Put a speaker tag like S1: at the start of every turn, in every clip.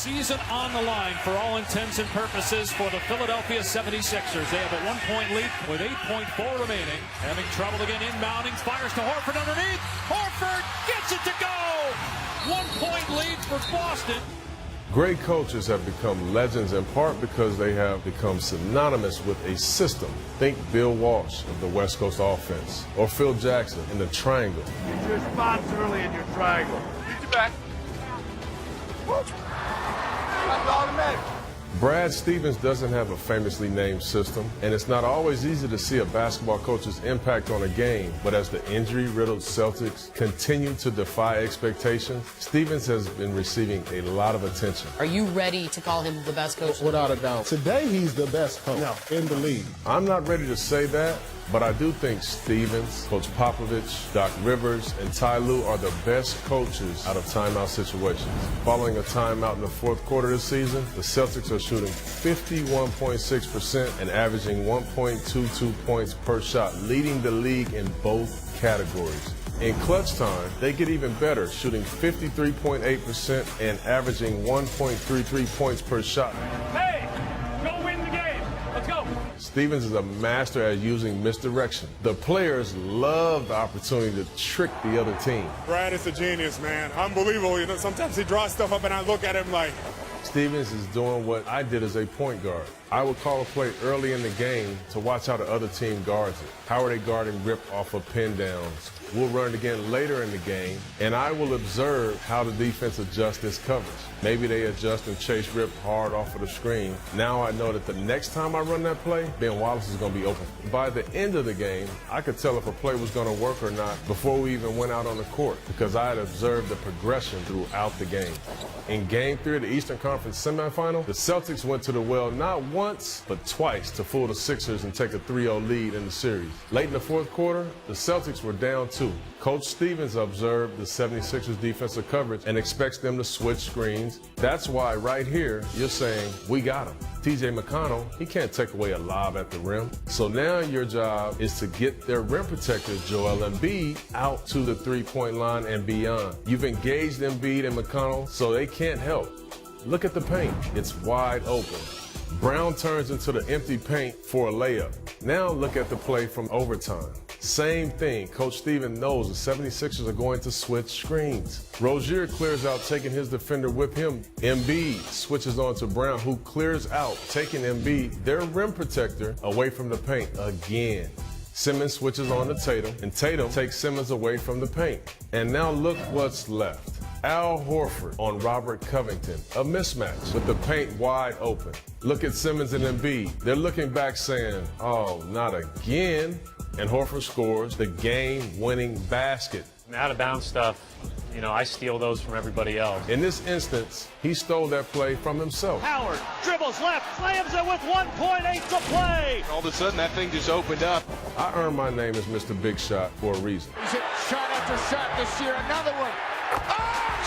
S1: season on the line for all intents and purposes for the Philadelphia 76ers. They have a 1-point lead with 8.4 remaining. Having trouble again inbounding, fires to Horford underneath. Horford gets it to go! 1-point lead for Boston.
S2: Great coaches have become legends in part because they have become synonymous with a system. Think Bill Walsh of the West Coast offense, or Phil Jackson in the triangle.
S3: Get your spots early in your triangle. Get your back. That's automatic.
S2: Brad Stevens doesn't have a famously named system, and it's not always easy to see a basketball coach's impact on a game. But as the injury-riddled Celtics continue to defy expectations, Stevens has been receiving a lot of attention.
S4: Are you ready to call him the best coach?
S5: Without a doubt. Today, he's the best coach in the league.
S2: I'm not ready to say that, but I do think Stevens, Coach Popovich, Doc Rivers, and Ty Lue are the best coaches out of timeout situations. Following a timeout in the fourth quarter this season, the Celtics are shooting 51.6% and averaging 1.22 points per shot, leading the league in both categories. In clutch time, they get even better, shooting 53.8% and averaging 1.33 points per shot.
S1: Hey, go win the game. Let's go.
S2: Stevens is a master at using misdirection. The players love the opportunity to trick the other team.
S6: Brad is a genius, man. Unbelievable. You know, sometimes he draws stuff up and I look at him like...
S2: Stevens is doing what I did as a point guard. I would call a play early in the game to watch how the other team guards it. How are they guarding rip off of pin downs? We'll run it again later in the game, and I will observe how the defense adjusts this coverage. Maybe they adjust and chase rip hard off of the screen. Now I know that the next time I run that play, Ben Wallace is going to be open. By the end of the game, I could tell if a play was going to work or not before we even went out on the court because I had observed the progression throughout the game. In Game 3 of the Eastern Conference semifinal, the Celtics went to the well not once, but twice to fool the Sixers and take a 3-0 lead in the series. Late in the fourth quarter, the Celtics were down 2. Coach Stevens observed the 76ers defensive coverage and expects them to switch screens. That's why right here, you're saying, we got him. TJ McConnell, he can't take away a lob at the rim. So now your job is to get their rim protector, Joel Embiid, out to the three-point line and beyond. You've engaged Embiid and McConnell, so they can't help. Look at the paint. It's wide open. Brown turns into the empty paint for a layup. Now look at the play from overtime. Same thing. Coach Stevens knows the 76ers are going to switch screens. Rozier clears out, taking his defender with him. Embiid switches on to Brown, who clears out, taking Embiid, their rim protector, away from the paint again. Simmons switches on to Tatum, and Tatum takes Simmons away from the paint. And now look what's left. Al Horford on Robert Covington, a mismatch with the paint wide open. Look at Simmons and Embiid. They're looking back saying, oh, not again. And Horford scores the game-winning basket.
S7: Out-of-bounds stuff, you know, I steal those from everybody else.
S2: In this instance, he stole that play from himself.
S1: Howard dribbles left, slams it with 1.8 to play.
S3: All of a sudden, that thing just opened up.
S2: I earned my name as Mr. Big Shot for a reason.
S5: He's hit shot after shot this year. Another one. Oh,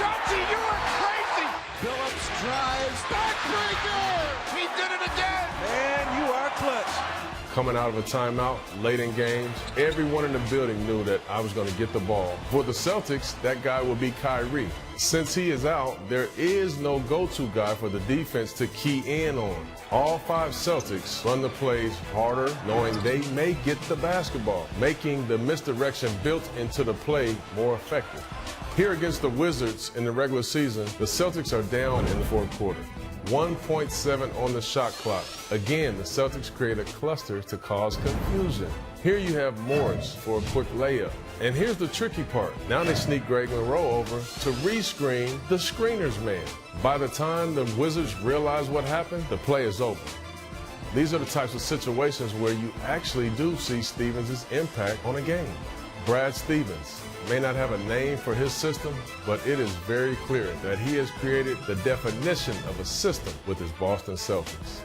S5: Chauncey, you are crazy. Billups drives. Backbreaker. He did it again.
S3: Man, you are clutch.
S2: Coming out of a timeout late in games, everyone in the building knew that I was going to get the ball. For the Celtics, that guy will be Kyrie. Since he is out, there is no go-to guy for the defense to key in on. All 5 Celtics run the plays harder, knowing they may get the basketball, making the misdirection built into the play more effective. Here against the Wizards in the regular season, the Celtics are down in the fourth quarter. 1.7 on the shot clock. Again, the Celtics create a cluster to cause confusion. Here you have Morris for a quick layup. And here's the tricky part. Now they sneak Greg Monroe over to rescreen the screener's man. By the time the Wizards realize what happened, the play is over. These are the types of situations where you actually do see Stevens' impact on a game. Brad Stevens may not have a name for his system, but it is very clear that he has created the definition of a system with his Boston Celtics.